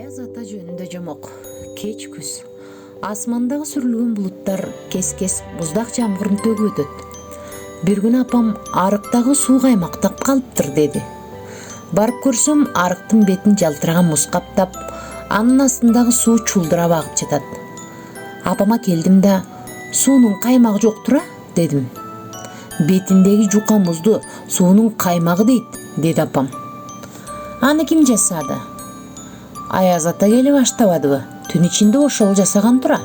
Аяз ата жөнүндө жомок. Кеч күз. Асмандагы сүрүлгөн булуттар кес-кес буздак жамгырын төгүп өтөт. Бир күнү апам арыктагы суу каймактап калыптыр деди. Барып көрсөм, арыктын бетин жалтыраган муз каптап, анын астындагы суу чулдурап агып жатат. Апама келдим да, суунун каймагы жоктура дедим. Бетиндеги жука музду суунун каймагы дейт, деди апам. Аны ким жасады? Аяз ата келе баштабадыбы? Түн ичинде ошол жасаган тура.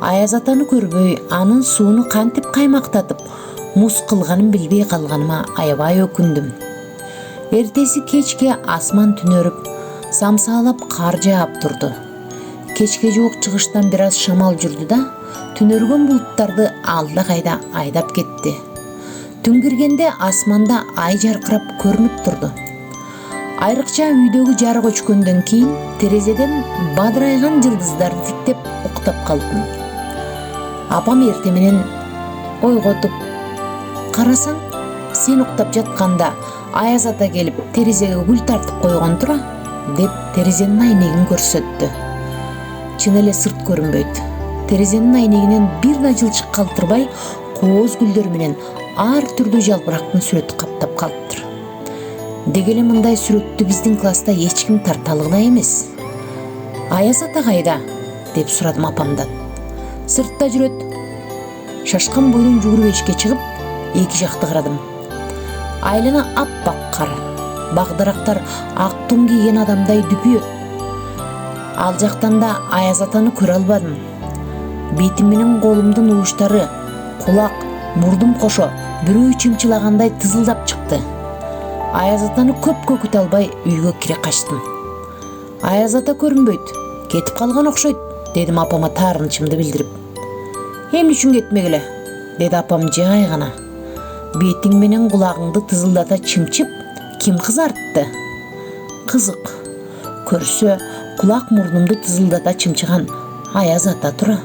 Аяз атаны көрбөй, анын сууну кантип каймактатып, муз кылганын билбей калганыма аябай өкүндүм. Эртеси кечке асман түнөрүп, самсаалап кар жаап турду. Кечке жуук чыгыштан бир аз шамал жүрдү да, түнөргөн булуттарды алда кайда айдап кетти. Түн киргенде асманда ай жаркырап көрүнүп турду. Айрыкча үйдөгү жарык өчкөндөн кийин терезеден бадырайган жылдыздарды тиктеп уктап калдым. Апам эрте менен ойготуп, карасаң, сен уктап жатканда Аяз ата келип терезеге гүл тартып койгон тура, деп терезенин айнегин көрсөттү. Чын эле сырт көрүнбөйт. Терезенин айнегинен бир да жылчык калтырбай, кооз гүлдөр менен ар түрдүү жалбырактын сүрөтү каптап калыптыр. Деги эле мындай сүрөттү биздин класста эч ким тарта алгыла эмес. Аяз ата кайда? Деп сурадым апамдан. Сыртта жүрөт. Шашкан бойдон жүгүрүп эшикке чыгып, эки жакты карадым. Айлана аппак кар. Багдарактар ак тон кийген адамдай дүпүйөт. Ал жактан да Аяз атаны көрө албадым. Бетим менен колумдун ууштары, кулак, мурдум кошо бирөө чымчылагандай тызылдап чыкты. Аяз атаны көпкө күтө албай үйгө кире качтым. Аяз ата көрүнбөйт, кетип калган окшойт, дедим апама таарынычымды билдирип. Эмне үчүн кетмегиле, деди апам жай гана. Бетиң менен кулагыңды тызылдата чымчып, ким кызартты? Кызык. Көрсө, кулак мурнумду тызылдата чымчыган Аяз ата тура.